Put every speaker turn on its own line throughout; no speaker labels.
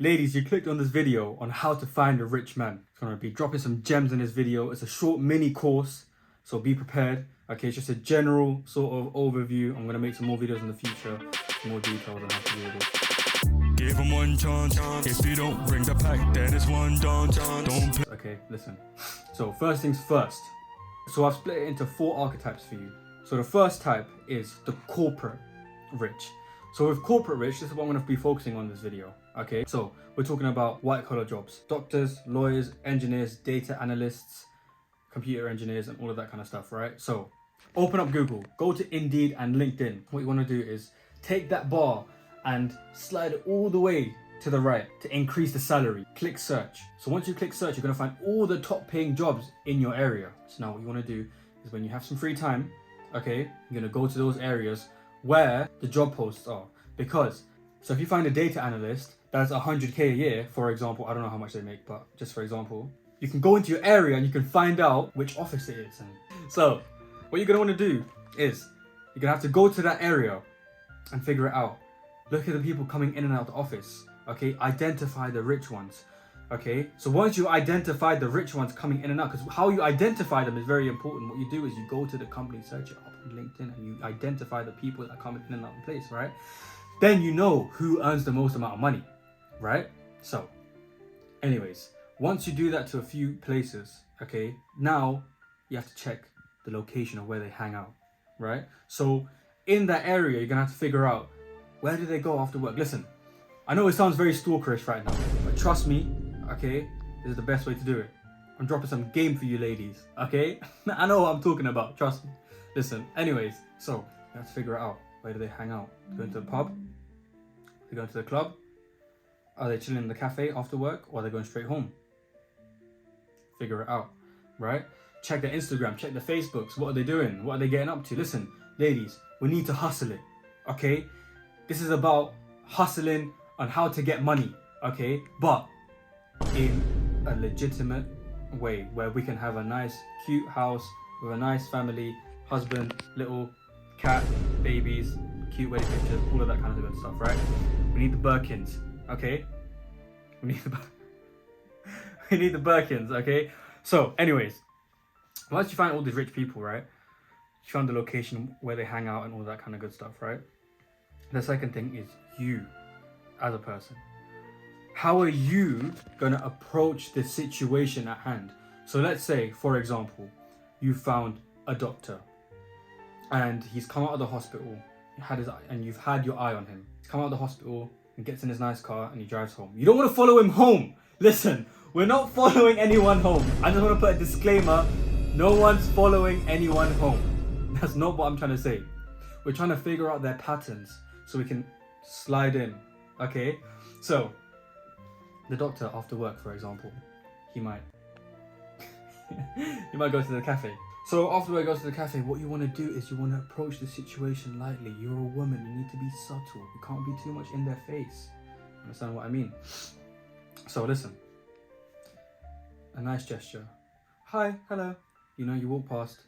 Ladies, you clicked on this video on how to find a rich man. It's gonna be dropping some gems in this video. It's a short mini course, so be prepared. Okay, it's just a general sort of overview. I'm gonna make some more videos in the future, more details on how to do this.
Give him one chance. If you don't bring the pack, then it's one dance. Don't play.
Okay, listen. So first things first. So I've split it into 4 archetypes for you. So the first type is the corporate rich. So with corporate rich, this is what I'm going to be focusing on in this video. Okay, so we're talking about white collar jobs. Doctors, lawyers, engineers, data analysts, computer engineers, and all of that kind of stuff, right? So open up Google, go to Indeed and LinkedIn. What you want to do is take that bar and slide it all the way to the right to increase the salary. Click search. So once you click search, you're going to find all the top paying jobs in your area. So now what you want to do is when you have some free time, okay, you're going to go to those areas where the job posts are. Because, so if you find a data analyst that's 100k a year, for example, I don't know how much they make, but just for example, you can go into your area and you can find out which office it is. And so what you're going to want to do is you're going to have to go to that area and figure it out. Look at the people coming in and out of the office. Okay, identify the rich ones. Okay, so once you identify the rich ones coming in and out, because how you identify them is very important. What you do is you go to the company, search it up on LinkedIn, and you identify the people that come in and out of the place, right? Then you know who earns the most amount of money, right? So, anyways, once you do that to a few places, okay, now you have to check the location of where they hang out, right? So in that area, you're gonna have to figure out, where do they go after work? Listen, I know it sounds very stalkerish right now, but trust me, okay, this is the best way to do it. I'm dropping some game for you ladies, okay? I know what I'm talking about, trust me. Listen, anyways, so you have to figure it out. Where do they hang out? Going to the pub? They going to the club? Are they chilling in the cafe after work, or are they going straight home? Figure it out, right? Check their Instagram, check their Facebooks. What are they doing? What are they getting up to? Listen, ladies, we need to hustle it, okay? This is about hustling on how to get money, okay? But in a legitimate way where we can have a nice, cute house with a nice family, husband, little cat, babies, cute wedding pictures, all of that kind of good stuff, right? We need the Birkins, okay? We need the Birkins, okay? So, anyways, once you find all these rich people, right? You found the location where they hang out and all that kind of good stuff, right? The second thing is you as a person. How are you going to approach the situation at hand? So let's say, for example, you found a doctor and he's come out of the hospital, and you've had your eye on him. He's come out of the hospital and gets in his nice car and he drives home. You don't want to follow him home. Listen, we're not following anyone home. I just want to put a disclaimer. No one's following anyone home. That's not what I'm trying to say. We're trying to figure out their patterns so we can slide in, okay? So, the doctor after work, for example, he might go to the cafe. So after he goes to the cafe, what you want to do is you want to approach the situation lightly. You're a woman, you need to be subtle. You can't be too much in their face. Understand what I mean? So listen, a nice gesture. Hi, hello. You know, you walk past,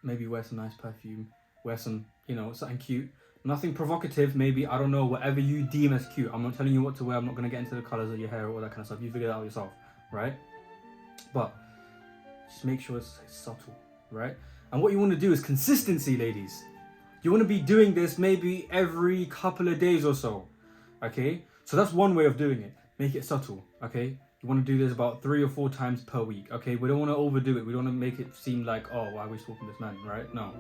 maybe wear some nice perfume, wear some, you know, something cute. Nothing provocative, maybe, I don't know, whatever you deem as cute. I'm not telling you what to wear, I'm not going to get into the colours of your hair or all that kind of stuff. You figure that out yourself, right? But just make sure it's subtle, right? And what you want to do is consistency, ladies. You want to be doing this maybe every couple of days or so, okay? So that's one way of doing it. Make it subtle, okay? You want to do this about 3 or 4 times per week, okay? We don't want to overdo it. We don't want to make it seem like, oh, why are we stalking this man, right? No.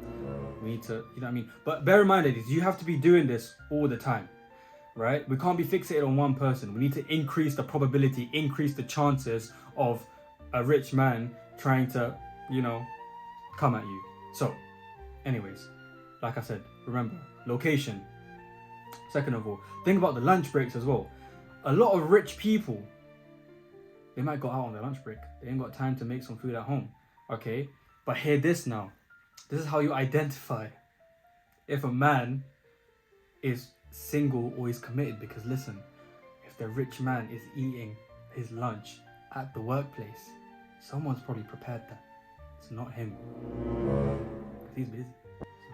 We need to, you know what I mean? But bear in mind, ladies, you have to be doing this all the time, right? We can't be fixated on one person. We need to increase the probability, increase the chances of a rich man trying to, you know, come at you. So, anyways, like I said, remember, location. Second of all, think about the lunch breaks as well. A lot of rich people, they might go out on their lunch break. They ain't got time to make some food at home, okay? But hear this now. This is how you identify if a man is single or is committed. Because listen, if the rich man is eating his lunch at the workplace, someone's probably prepared that. It's not him. He's busy.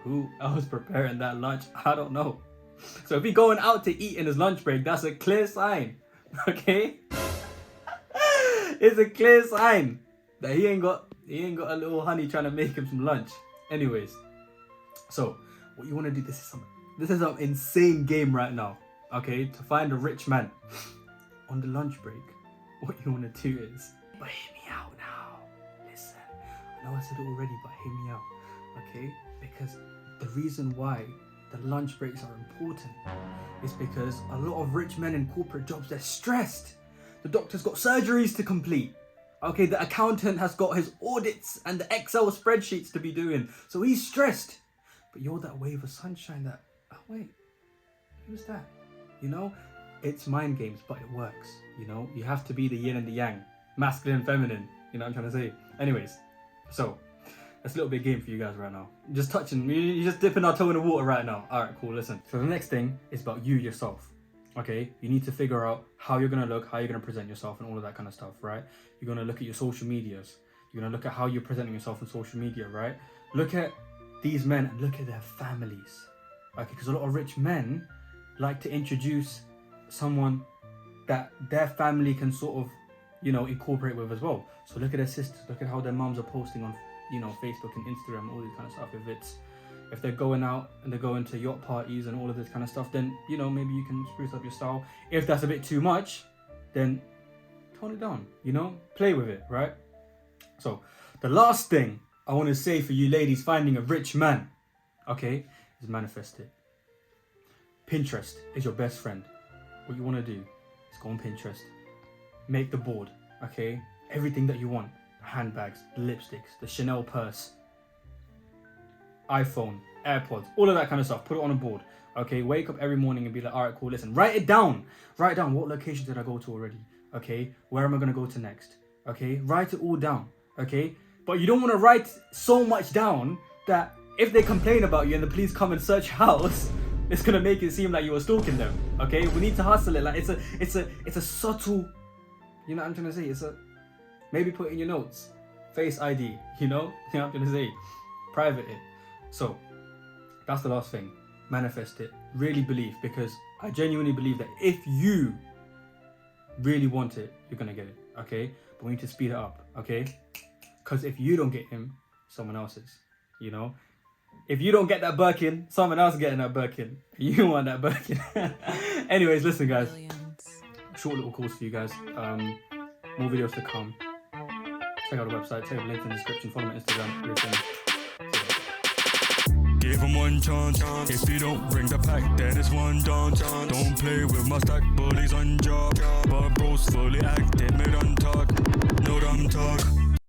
Who else preparing that lunch? I don't know. So if he's going out to eat in his lunch break, that's a clear sign Okay? It's a clear sign that he ain't got a little honey trying to make him some lunch. Anyways, so what you want to do, this is some insane game right now. Okay, to find a rich man on the lunch break, what you want to do is, but hear me out now. Listen, I know I said it already, but hear me out. Okay, because the reason why the lunch breaks are important is because a lot of rich men in corporate jobs, they're stressed. The doctor's got surgeries to complete. Okay, the accountant has got his audits and the Excel spreadsheets to be doing. So he's stressed. But you're that wave of sunshine that, oh wait, who's that? You know, it's mind games, but it works. You know, you have to be the yin and the yang, masculine and feminine. You know what I'm trying to say? Anyways, so that's a little bit of game for you guys right now. Just touching, you're just dipping our toe in the water right now. All right, cool, listen. So the next thing is about you yourself. Okay, you need to figure out how you're gonna look, how you're gonna present yourself, and all of that kind of stuff, right? You're gonna look at your social medias. You're gonna look at how you're presenting yourself on social media, right? Look at these men and look at their families. Okay, because a lot of rich men like to introduce someone that their family can sort of, you know, incorporate with as well. So look at their sisters, look at how their moms are posting on, you know, Facebook and Instagram, all this kind of stuff. If they're going out and they're going to yacht parties and all of this kind of stuff, then, you know, maybe you can spruce up your style. If that's a bit too much, then tone it down, you know, play with it, right? So the last thing I want to say for you ladies finding a rich man, okay, is manifest it. Pinterest is your best friend. What you want to do is go on Pinterest, make the board, okay? Everything that you want, the handbags, the lipsticks, the Chanel purse, iPhone, AirPods, all of that kind of stuff. Put it on a board, okay? Wake up every morning and be like, all right, cool, listen, write it down. Write down what location did I go to already, okay? Where am I going to go to next, okay? Write it all down, okay? But you don't want to write so much down that if they complain about you and the police come and search your house, it's going to make it seem like you were stalking them, okay? We need to hustle it. Like, it's a subtle, you know what I'm trying to say? Maybe put in your notes, Face ID, you know what I'm trying to say? Private it. So that's the last thing. Manifest it. Really believe, because I genuinely believe that if you really want it, you're gonna get it. Okay, but we need to speed it up. Okay, because if you don't get him, someone else is. You know, if you don't get that Birkin, someone else is getting that Birkin. You want that Birkin. Anyways, listen, guys. Short little course for you guys. More videos to come. Check out the website. Check out the link in the description. Follow my Instagram. Everything.
Give him one chance. If you don't bring the pack, then it's one dance. Don't play with my stack, bullies on job. But bros fully active, mid on